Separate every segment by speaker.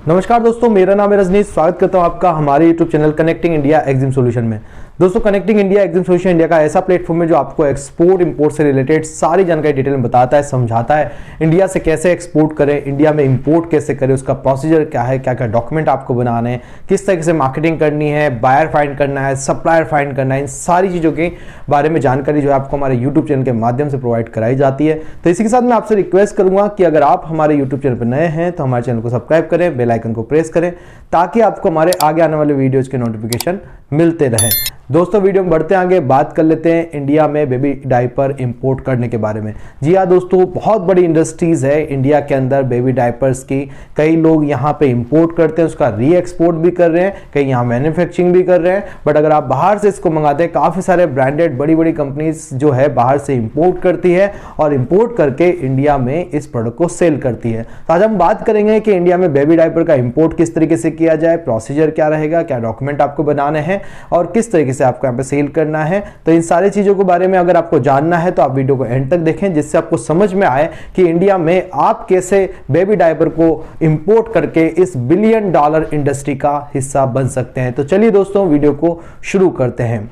Speaker 1: नमस्कार दोस्तों, मेरा नाम है रजनीश। स्वागत करता हूं आपका हमारे YouTube channel connecting India EXIM solution में। दोस्तों, connecting India EXIM solution India का ऐसा प्लेटफॉर्म है जो आपको एक्सपोर्ट इंपोर्ट से रिलेटेड सारी जानकारी डिटेल में बताता है, समझाता है। इंडिया से कैसे एक्सपोर्ट करें, इंडिया में इंपोर्ट कैसे करें, उसका प्रोसीजर क्या है, क्या क्या डॉक्यूमेंट आपको बनाने हैं, किस तरीके से मार्केटिंग करनी है, बायर फाइंड करना है, सप्लायर फाइंड करना है, इन सारी चीज़ों के बारे में जानकारी जो है आपको हमारे यूट्यूब चैनल के माध्यम से प्रोवाइड कराई जाती है। तो इसी के साथ मैं आपसे रिक्वेस्ट करूंगा कि अगर आप हमारे यूट्यूब चैनल पर नए हैं तो हमारे चैनल को सब्सक्राइब करें, बेल आइकन को प्रेस करें ताकि आपको हमारे आगे आने वाले वीडियोज के नोटिफिकेशन मिलते रहें। दोस्तों, वीडियो में बढ़ते आगे बात कर लेते हैं इंडिया में बेबी डायपर इंपोर्ट करने के बारे में। जी हाँ दोस्तों, बहुत बड़ी इंडस्ट्रीज है इंडिया के अंदर बेबी डायपर्स की। कई लोग यहाँ पे इंपोर्ट करते हैं, उसका री एक्सपोर्ट भी कर रहे हैं, कई यहाँ मैन्युफैक्चरिंग भी कर रहे हैं। बट अगर आप बाहर से इसको मंगाते हैं, काफ़ी सारे ब्रांडेड बड़ी बड़ी कंपनीज जो है बाहर से इंपोर्ट करती है और इंपोर्ट करके इंडिया में इस प्रोडक्ट को सेल करती है। तो आज हम बात करेंगे कि इंडिया में बेबी डायपर का इंपोर्ट किस तरीके से किया जाए, प्रोसीजर क्या रहेगा, क्या डॉक्यूमेंट आपको बनाने हैं और किस तरीके से आपको यहाँ पे सेल करना है। तो इन सारी चीजों के बारे में अगर आपको जानना है तो आप वीडियो को एंड तक देखें, जिससे आपको समझ में आए कि इंडिया में आप कैसे बेबी डायपर को इंपोर्ट करके इस बिलियन डॉलर इंडस्ट्री का हिस्सा बन सकते हैं। तो चलिए दोस्तों, वीडियो को शुरू करते हैं।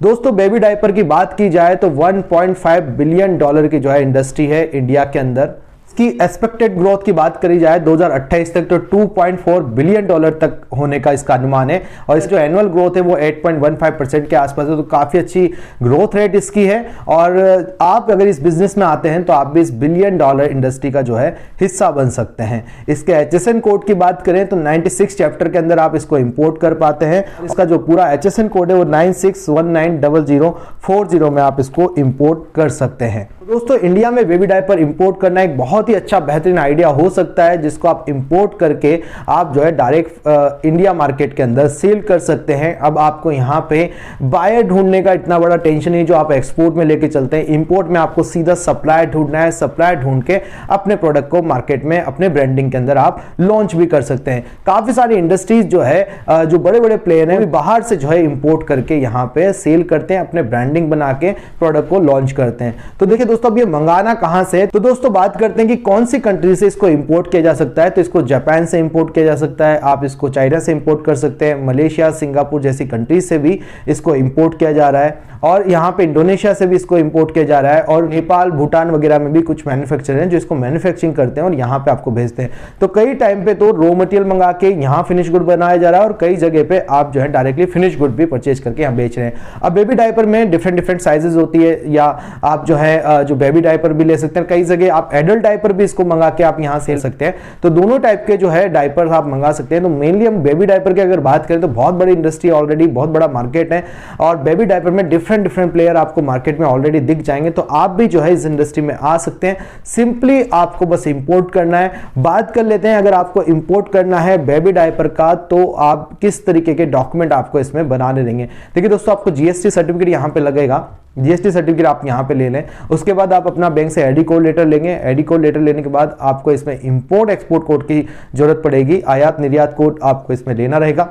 Speaker 1: दोस्तों, बेबी डायपर की बात की जाए तो 1.5 बिलियन डॉलर की जो है इंडस्ट्री है इंडिया के अंदर। इसकी एक्सपेक्टेड ग्रोथ की बात करी जाए 2028 तक तो 2.4 बिलियन डॉलर तक होने का इसका अनुमान है और इसकी जो एनुअल ग्रोथ है वो 8.15% के आसपास है। तो काफी अच्छी ग्रोथ रेट इसकी है और आप अगर इस बिजनेस में आते हैं तो आप भी इस बिलियन डॉलर इंडस्ट्री का जो है हिस्सा बन सकते हैं। इसके HSN कोड की बात करें तो 96 चैप्टर के अंदर आप इसको इंपोर्ट कर पाते हैं। इसका जो पूरा HSN कोड है वो 96190040 में आप इसको इंपोर्ट कर सकते हैं। दोस्तों, इंडिया में बेबी डायपर इंपोर्ट करना एक बहुत ही अच्छा बेहतरीन आइडिया हो सकता है, जिसको आप इंपोर्ट करके आप जो है डायरेक्ट इंडिया मार्केट के अंदर सेल कर सकते हैं। अब आपको यहाँ पे बायर ढूंढने का इतना बड़ा टेंशन नहीं जो आप एक्सपोर्ट में लेके चलते हैं। इंपोर्ट में आपको सीधा सप्लायर ढूंढना है, सप्लायर ढूंढ के अपने प्रोडक्ट को मार्केट में अपने ब्रांडिंग के अंदर आप लॉन्च भी कर सकते हैं। काफी सारी इंडस्ट्रीज जो है जो बड़े बड़े प्लेयर हैं बाहर से जो है इंपोर्ट करके यहाँ पे सेल करते हैं, अपने ब्रांडिंग बना के प्रोडक्ट को लॉन्च करते हैं। तो देखिए दोस्तों, अब ये मंगाना कहां से है, तो दोस्तों बात करते हैं कि कौन सी कंट्री से इसको इंपोर्ट किया जा सकता है। तो इसको जापान से इंपोर्ट किया जा सकता है, आप इसको चाइना से इंपोर्ट कर सकते हैं, मलेशिया, सिंगापुर जैसी कंट्रीज से भी इसको इंपोर्ट किया जा रहा है और यहाँ पे इंडोनेशिया से भी इसको इंपोर्ट किया जा रहा है और नेपाल, भूटान वगैरह में भी कुछ मैन्युफैक्चरर हैं जो इसको मैन्युफैक्चरिंग करते हैं और यहाँ पे आपको भेजते हैं। तो कई टाइम पे तो रॉ मटेरियल मंगा के यहाँ फिनिश गुड बनाया जा रहा है और कई जगह पे आप जो है डायरेक्टली फिनिश गुड भी परचेज करके यहाँ बेच रहे हैं। अब बेबी डायपर में डिफरेंट साइजेस होती है, या आप जो है जो बेबी डायपर भी ले सकते हैं, कई जगह आप एडल्ट डायपर भी इसको मंगा के आप यहाँ सेल सकते हैं। तो दोनों टाइप के जो है डायपर आप मंगा सकते हैं। तो मेनली हम बेबी डायपर की अगर बात करें तो बहुत बड़ी इंडस्ट्री, ऑलरेडी बहुत बड़ा मार्केट है और बेबी डायपर में डिफरेंट प्लेयर आपको मार्केट में ऑलरेडी दिख जाएंगे। तो आप भी जो है इस इंडस्ट्री में आ सकते हैं। सिंपली आपको बस इंपोर्ट करना है। बात कर लेते हैं, अगर आपको इंपोर्ट करना है बेबी डायपर का तो आप किस तरीके के डॉक्यूमेंट आपको इसमें बनाने देंगे। देखिए दोस्तों, आपको GST सर्टिफिकेट यहाँ पे लगेगा। GST सर्टिफिकेट आप यहाँ पे ले लें। उसके बाद आप अपना बैंक से ID कोड लेटर लेंगे। ID कोड लेटर लेने के बाद आपको इसमें इंपोर्ट एक्सपोर्ट कोड की जरूरत पड़ेगी। आयात निर्यात कोड आपको इसमें लेना रहेगा।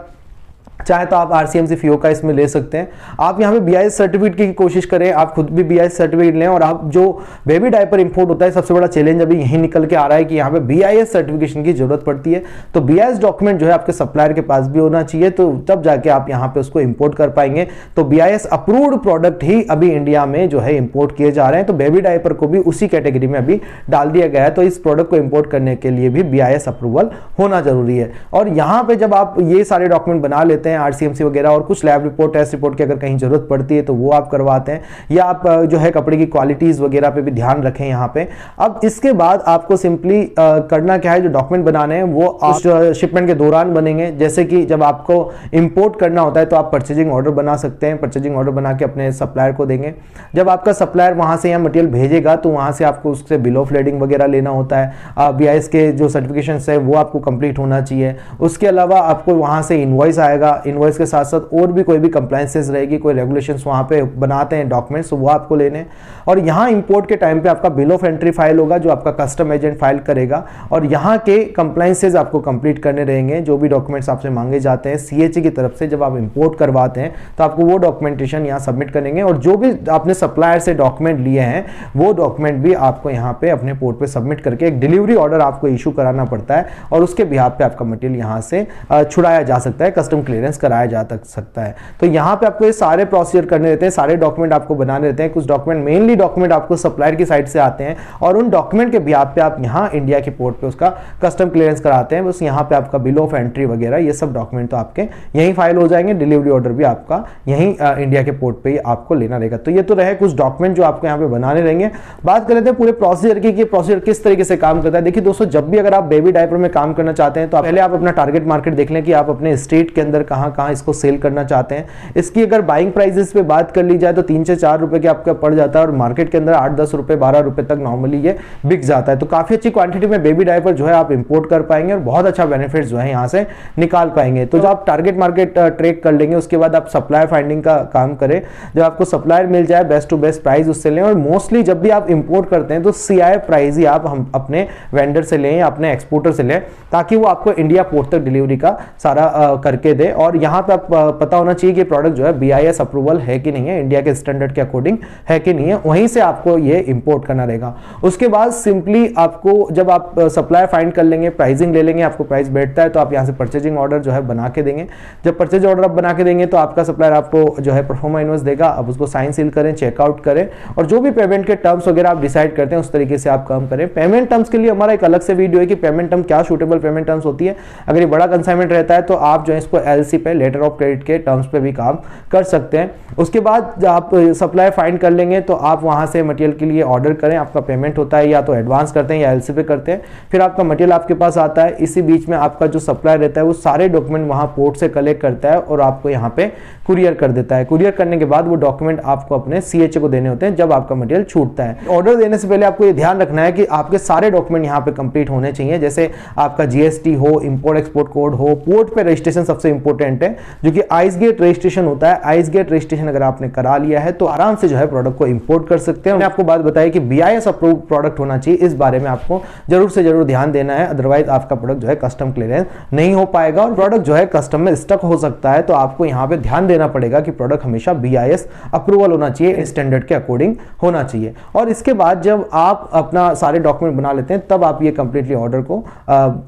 Speaker 1: चाहे तो आप RCMC FIO का इसमें ले सकते हैं। आप यहाँ पे BIS सर्टिफिकेट की कोशिश करें, आप खुद भी BIS सर्टिफिकेट लें। और आप जो बेबी डायपर इंपोर्ट होता है, सबसे बड़ा चैलेंज अभी यही निकल के आ रहा है कि यहाँ पे BIS सर्टिफिकेशन की जरूरत पड़ती है। तो BIS डॉक्यूमेंट जो है आपके सप्लायर के पास भी होना चाहिए, तो तब जाके आप यहाँ पे उसको इंपोर्ट कर पाएंगे। तो BIS अप्रूव्ड प्रोडक्ट ही अभी इंडिया में जो है इंपोर्ट किए जा रहे हैं। तो बेबी डायपर को भी उसी कैटेगरी में अभी डाल दिया गया है। तो इस प्रोडक्ट को इंपोर्ट करने के लिए भी BIS अप्रूवल होना जरूरी है। और यहाँ पे जब आप ये सारे डॉक्यूमेंट बना लेते हैं, RCMC वगैरह और कुछ लैब रिपोर्ट, टेस्ट रिपोर्ट की अगर कहीं जरूरत पड़ती है तो वो आप करवाते हैं, या आप जो है कपड़े की क्वालिटीज वगैरह पे भी ध्यान रखें यहाँ पे। अब इसके बाद आपको सिंपली करना क्या है, जो डॉक्यूमेंट बनाने हैं वो उस शिपमेंट के दौरान बनेंगे। जैसे कि जब आपको इंपोर्ट करना होता है तो आप परचेजिंग ऑर्डर बना सकते हैं। परचेजिंग ऑर्डर बना के अपने सप्लायर को देंगे। जब आपका सप्लायर वहां से यहाँ मटेरियल भेजेगा तो वहां से आपको उससे बिल ऑफ लेडिंग वगैरह लेना होता है। BIS के जो सर्टिफिकेशन है वो आपको कंप्लीट होना चाहिए। उसके अलावा आपको वहां से इनवॉइस आएगा। इनवॉइस के साथ साथ और भी कोई भी कंप्लायंसेस रहेगी, कोई रेगुलेशंस वहाँ पे बनाते हैं डॉक्यूमेंट्स, वो आपको लेने। और यहाँ इंपोर्ट के टाइम पे आपका बिल ऑफ एंट्री फाइल होगा जो आपका कस्टम एजेंट फाइल करेगा, और यहाँ के कंप्लायंसेस आपको कंप्लीट करने रहेंगे। जो भी डॉक्यूमेंट्स आपसे मांगे जाते हैं CHA की तरफ से जब आप इंपोर्ट करवाते हैं तो आपको वो डॉक्यूमेंटेशन यहाँ सबमिट करेंगे, और जो भी आपने सप्लायर से डॉक्यूमेंट लिए हैं वो डॉक्यूमेंट भी आपको यहाँ पे अपने पोर्ट पे सबमिट करके एक डिलीवरी ऑर्डर आपको इशू कराना पड़ता है, और उसके बिहाफ पे आपका मटेरियल यहाँ से छुड़ाया जा सकता है, कस्टम क्लियरेंस कराया जा सकता है। तो यहाँ पे आपको ये सारे प्रोसीजर करने रहते हैं, सारे डॉक्यूमेंट आपको बनाने रहते हैं। कुछ डॉक्यूमेंट, मेनली डॉक्यूमेंट आपको सप्लायर की साइड से आते हैं, और उन डॉक्यूमेंट के बिहाफ पे आप यहाँ इंडिया के पोर्ट पे उसका कस्टम क्लियरेंस कराते हैं। बस यहाँ पे आपका बिल ऑफ एंट्री वगैरह ये सब डॉक्यूमेंट तो आपके यहीं फाइल हो जाएंगे, डिलीवरी ऑर्डर भी आपका यहीं इंडिया के पोर्ट पे ही आपको लेना रहेगा। तो ये तो रहे कुछ डॉक्यूमेंट जो आपको यहाँ पे बनाने रहेंगे। बात कर लेते हैं पूरे प्रोसीजर की कि प्रोसीजर किस तरीके से काम करता है। देखिए दोस्तों, जब भी अगर आप बेबी डायपर में काम करना चाहते हैं तो पहले आप अपना टारगेट मार्केट देख लें कि आप अपने स्टेट के अंदर कहां कहां इसको सेल करना चाहते हैं। इसकी अगर बाइंग प्राइसेस पे बात कर ली जाए तो 3 से 4 रुपए के आपका पड़ जाता है, और मार्केट के अंदर 8-10 रुपए 12 रुपए तक नॉर्मली ये बिक जाता है। तो काफी अच्छी क्वांटिटी में बेबी डायपर जो है आप इंपोर्ट कर पाएंगे, और बहुत अच्छा बेनिफिट जो है यहाँ से निकाल पाएंगे। तो जब आप टारगेट मार्केट ट्रेक कर लेंगे उसके बाद आप सप्लायर फाइंडिंग का काम करें। जब आपको सप्लायर मिल जाए बेस्ट टू बेस्ट प्राइस उससे लें, और मोस्टली जब भी आप इंपोर्ट करते हैं तो CI प्राइस ही आप हम अपने वेंडर से लें या अपने एक्सपोर्टर से लें, ताकि वो आपको इंडिया पोर्ट तक डिलीवरी का सारा करके दे। और यहाँ पे आप पता होना चाहिए कि प्रोडक्ट जो है BIS अप्रूवल है कि नहीं है, इंडिया के स्टैंडर्ड के अकॉर्डिंग है कि नहीं है, वहीं से आपको ये इंपोर्ट करना रहेगा। उसके बाद सिंपली आपको जब आप सप्लायर फाइंड कर लेंगे, प्राइसिंग ले लेंगे, आपको प्राइस बैठता है तो आप यहाँ से परचेजिंग ऑर्डर जो है बना के देंगे। जब परचेज ऑर्डर आप बना के देंगे तो आपका सप्लायर आपको जो है परफॉर्मा इनवॉइस देगा, आप उसको साइन सील करें, चेकआउट करें, और जो भी पेमेंट के टर्म्स वगैरह आप डिसाइड करते हैं उस तरीके से आप काम करें। पेमेंट टर्म्स के लिए हमारा एक अलग से वीडियो है कि पेमेंट टर्म क्या सूटेबल पेमेंट टर्म्स होती है। अगर ये बड़ा कंसाइनमेंट रहता है तो आप जो है इसको LC पे, लेटर ऑफ क्रेडिट के टर्म्स पे भी काम कर सकते हैं। उसके बाद आप सप्लाई फाइंड कर लेंगे तो आप वहां से मटेरियल के लिए ऑर्डर करें, आपका पेमेंट होता है या तो एडवांस करते हैं या LC पे करते हैं, फिर आपका मटेरियल आपके पास आता है। इसी बीच में आपका जो सप्लायर रहता है वो सारे डॉक्यूमेंट वहां पोर्ट से कलेक्ट करता है और आपको यहाँ पे कुरियर कर देता है। कुरियर करने के बाद वो डॉक्यूमेंट आपको अपने CHA को देने होते हैं जब आपका मटेरियल छूटता है। ऑर्डर देने से पहले आपको ये ध्यान रखना है कि आपके सारे डॉक्यूमेंट यहाँ पे कंप्लीट होने चाहिए, जैसे आपका GST हो, इंपोर्ट एक्सपोर्ट कोड हो, पोर्ट पे रजिस्ट्रेशन सबसे इंपॉर्टेंट है जो कि आइस गेट रजिस्ट्रेशन होता है। आइस गेट रजिस्ट्रेशन अगर आपने करा लिया है तो आराम से जो है प्रोडक्ट को इंपोर्ट कर सकते हैं। मैंने आपको बात बताई कि BIS अप्रूव प्रोडक्ट होना चाहिए, इस बारे में आपको जरूर से जरूर ध्यान देना है, अदरवाइज आपका प्रोडक्ट जो है कस्टम क्लियरेंस नहीं हो पाएगा और प्रोडक्ट जो है कस्टम में स्टक हो सकता है। तो आपको यहाँ पे ध्यान देना पड़ेगा कि प्रोडक्ट हमेशा BIS अप्रूवल होना चाहिए, स्टैंडर्ड के अकॉर्डिंग होना चाहिए। और इसके बाद जब आप अपना सारे डॉक्यूमेंट बना लेते हैं तब आप ये कंप्लीटली ऑर्डर को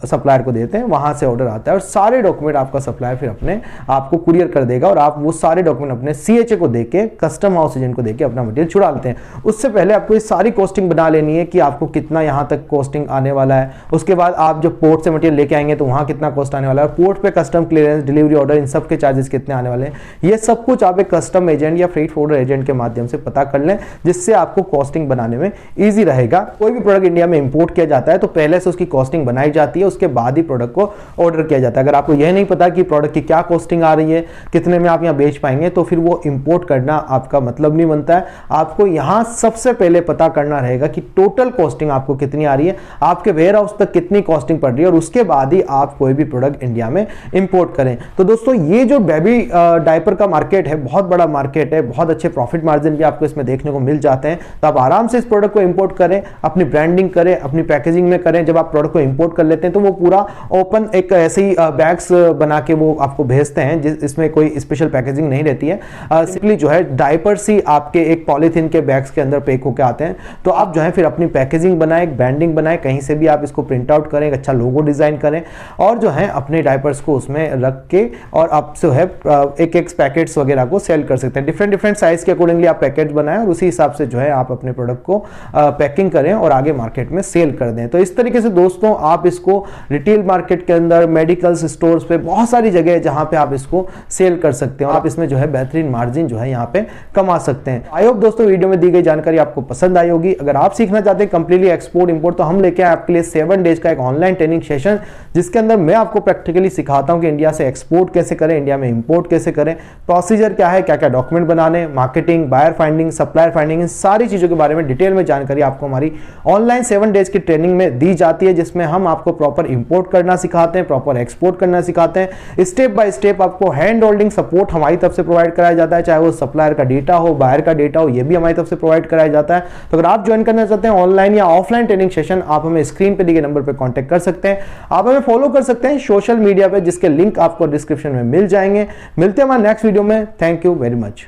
Speaker 1: सप्लायर को देते हैं, वहां से ऑर्डर आता है और सारे डॉक्यूमेंट आपका सप्लायर फिर अपने आपको कुरियर कर देगा और आप वो सारे डॉक्यूमेंट अपने CHA को देके, कस्टम हाउस एजेंट को देके अपना मटेरियल छुड़ा लेते हैं। उससे पहले आपको ये सारी कॉस्टिंग बना लेनी है कि आपको कितना यहाँ तक कॉस्टिंग आने वाला है। उसके बाद आप जब पोर्ट से मटेरियल लेके आएंगे तो वहां कितना कॉस्ट आने वाला है, पोर्ट पे कस्टम क्लियरेंस, डिलीवरी ऑर्डर, इन सब के चार्जेस कितने आने वाले हैं, ये सब कुछ आप एक कस्टम एजेंट या फ्रेट फॉरवर्डर एजेंट के माध्यम से पता कर लें, जिससे आपको कॉस्टिंग बनाने में ईजी रहेगा। कोई भी प्रोडक्ट इंडिया में इंपोर्ट किया जाता है तो पहले से उसकी कॉस्टिंग बनाई जाती है, उसके बाद ही प्रोडक्ट को ऑर्डर किया जाता है। अगर आपको यह नहीं पता कि प्रोडक्ट की क्या कॉस्टिंग आ रही है, कितने में आप यहाँ बेच पाएंगे, तो फिर वो इंपोर्ट करना आपका मतलब नहीं बनता है। आपको यहाँ सबसे पहले पता करना रहेगा कि टोटल कॉस्टिंग आपको कितनी आ रही है, आपके वेयर हाउस तक कितनी कॉस्टिंग पड़ रही है, और उसके बाद ही आप कोई भी प्रोडक्ट इंडिया में इंपोर्ट करें। तो दोस्तों ये जो बेबी डायपर का मार्केट है बहुत बड़ा मार्केट है, बहुत अच्छे प्रॉफिट मार्जिन भी आपको इसमें देखने को मिल जाते हैं। तो आप आराम से इस प्रोडक्ट को इंपोर्ट करें, अपनी ब्रांडिंग करें, अपनी पैकेजिंग में करें। जब आप प्रोडक्ट को इंपोर्ट कर लेते हैं तो वो पूरा ओपन एक ऐसे ही बैग्स बना के वो आपको भेजते हैं, जिसमें कोई स्पेशल पैकेजिंग नहीं रहती है। सिंपली जो है डायपर्स ही आपके एक पॉलीथीन के बैग्स के अंदर पैक होकर आते हैं। तो आप जो है फिर अपनी पैकेजिंग बनाए, ब्रांडिंग बनाए, कहीं से भी आप इसको प्रिंट आउट करें, एक अच्छा लोगो डिजाइन करें और जो है अपने डायपर्स को उसमें रख के और आप जो है एक एक पैकेट्स वगैरह को सेल कर सकते हैं। डिफरेंट साइज के अकॉर्डिंगली आप पैकेट बनाएं और उसी हिसाब से जो है आप अपने प्रोडक्ट को पैकिंग करें और आगे मार्केट में सेल कर दें। तो इस तरीके से दोस्तों आप इसको रिटेल मार्केट के अंदर, मेडिकल स्टोर्स पे, बहुत सारी जगह है जहां पे आप इसको सेल कर सकते हैं और आप इसमें जो है बेहतरीन मार्जिन जो है यहाँ पे कमा सकते हैं। आई होप दोस्तों वीडियो में दी गई जानकारी आपको पसंद आई होगी। अगर आप सीखना चाहते हैं कंप्लीटली एक्सपोर्ट इंपोर्ट, तो हम लेके आए आपके लिए 7 डेज का एक ऑनलाइन ट्रेनिंग सेशन, जिसके अंदर मैं आपको प्रैक्टिकली सिखाता हूं कि इंडिया से एक्सपोर्ट कैसे करें, इंडिया में इंपोर्ट कैसे करें, प्रोसीजर क्या है, क्या क्या डॉक्यूमेंट बनाने, marketing, buyer finding, supplier finding, इन सारी चीजों के बारे में डिटेल में जानकारी आपको हमारी ऑनलाइन 7 डेज की ट्रेनिंग में दी जाती है, जिसमें हम आपको प्रॉपर इंपोर्ट करना सिखाते हैं, प्रॉपर एक्सपोर्ट करना सिखाते हैं, स्टेप बाय स्टेप आपको हैंड होल्डिंग सपोर्ट हमारी तरफ से प्रोवाइड कराया जाता है, चाहे वो सप्लायर का डेटा हो, बायर का डेटा हो, ये भी हमारी तरफ से प्रोवाइड कराया जाता है। तो अगर आप ज्वाइन करना चाहते हैं ऑनलाइन या ऑफलाइन ट्रेनिंग सेशन, आप हमें स्क्रीन पे दिए नंबर पे कांटेक्ट कर सकते हैं। आप हमें फॉलो कर सकते हैं सोशल मीडिया पे, जिसके लिंक आपको डिस्क्रिप्शन में मिल जाएंगे। मिलते हैं हमारे नेक्स्ट वीडियो में। Thank you very much.